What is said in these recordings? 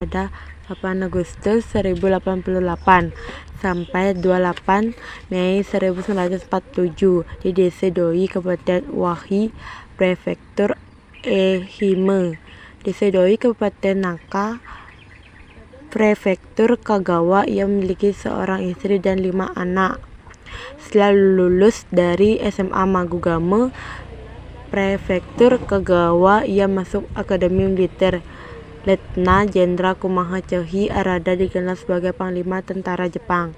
pada 8 Agustus 1088 sampai 28 Mei 1947 di Desa Doi, Kabupaten Uahi, Prefektur Ehime. Desa Doi, Kabupaten Naka, Prefektur Kagawa. Ia memiliki seorang istri dan 5 anak. Setelah lulus dari SMA Magugame, Prefektur Kagawa, ia masuk Akademi Militer. Letna Jenderal Kumaha Choi Arada dikenal sebagai Panglima Tentara Jepang.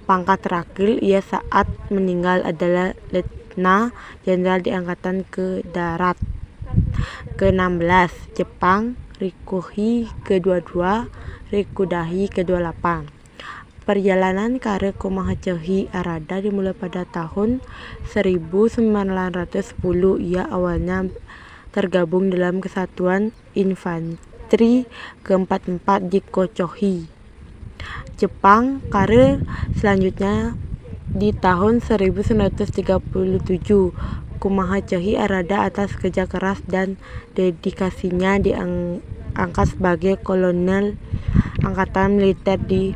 Pangkat terakhir ia saat meninggal adalah Letna Jenderal di Angkatan ke Darat ke-16 Jepang, Rikuhei ke-22, Rikudahi ke-28. Perjalanan karir Kumaha Choi Arada dimulai pada tahun 1910. Ia awalnya tergabung dalam Kesatuan Infanteri ke-44 di Kochohi, Jepang. Karir selanjutnya di tahun 1937, Kumaha Choi Arada atas kerja keras dan dedikasinya diangkat sebagai kolonel angkatan militer di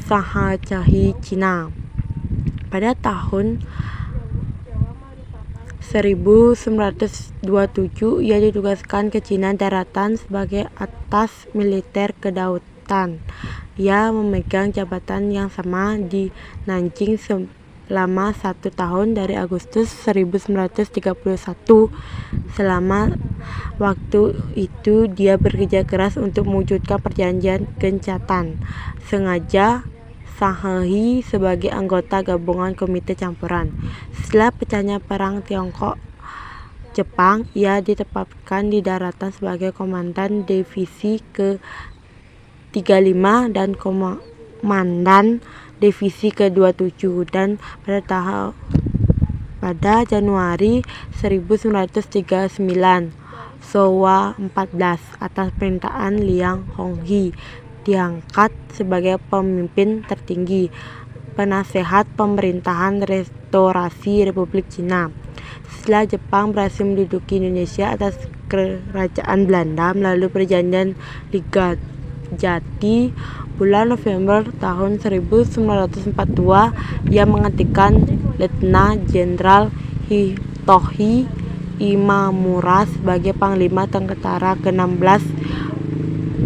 Shanghai, Cina. Pada tahun 1927 ia ditugaskan ke Cina Daratan sebagai atas militer kedaulatan. Ia memegang jabatan yang sama di Nanjing selama 1 tahun dari Agustus 1931. Selama waktu itu dia bekerja keras untuk mewujudkan perjanjian Gencatan Sengaja Shanghai sebagai anggota gabungan komite campuran. Setelah pecahnya perang Tiongkok-Jepang, ia ditempatkan di daratan sebagai komandan divisi ke-35 dan komandan divisi ke-27, dan pada Januari 1939 Showa 14 atas perintahan Liang Hongyi diangkat sebagai pemimpin tertinggi penasehat pemerintahan restorasi Republik Cina. Setelah Jepang berhasil menduduki Indonesia atas kerajaan Belanda melalui perjanjian Ligajati bulan November tahun 1942, ia menggantikan Letna Jenderal Hitoshi Imamura sebagai Panglima Tentara ke-16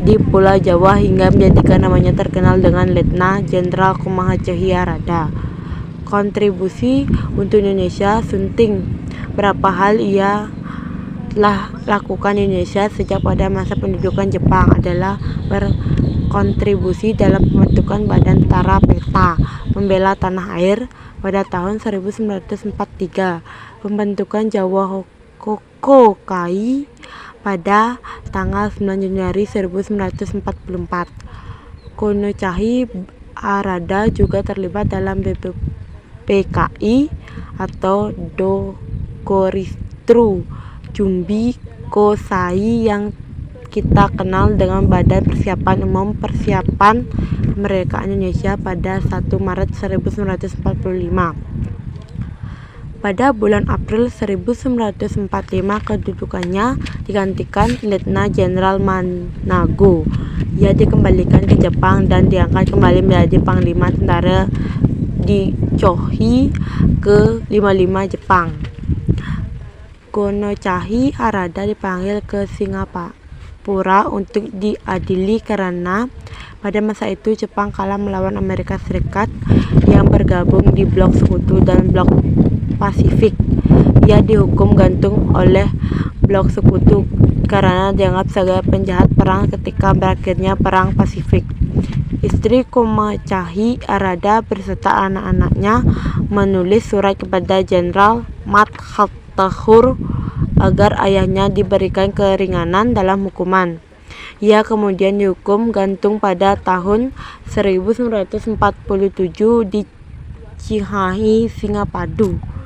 di Pulau Jawa hingga menjadikan namanya terkenal dengan Letna Jenderal Kumaha Choi Arada. Kontribusi untuk Indonesia sunting. Berapa hal ia telah lakukan di Indonesia sejak pada masa pendudukan Jepang adalah berkontribusi dalam pembentukan Badan Tentara Peta Pembela Tanah Air pada tahun 1943, pembentukan Jawa Hokokai pada tanggal 9 Januari 1944. Kono Choi Arada juga terlibat dalam PKI atau Dokoristru Jumbi Kosai yang kita kenal dengan Badan Persiapan Umum Persiapan Kemerdekaan Indonesia pada 1 Maret 1945. Pada bulan April 1945 kedudukannya digantikan Letna Jenderal Manago. Ia dikembalikan ke Jepang dan diangkat kembali menjadi Panglima Tentara di Choi ke-55 Jepang. Kono Choi Arada dipanggil ke Singapura untuk diadili karena pada masa itu Jepang kalah melawan Amerika Serikat yang bergabung di Blok Sekutu dan Blok Pasifik. Ia dihukum gantung oleh Blok Sekutu karena dianggap sebagai penjahat perang ketika berakhirnya Perang Pasifik. Istri Kumaha Choi Arada beserta anak-anaknya menulis surat kepada Jenderal Mat Hathahur agar ayahnya diberikan keringanan dalam hukuman. Ia kemudian dihukum gantung pada tahun 1947 di Cimahi, Singapura.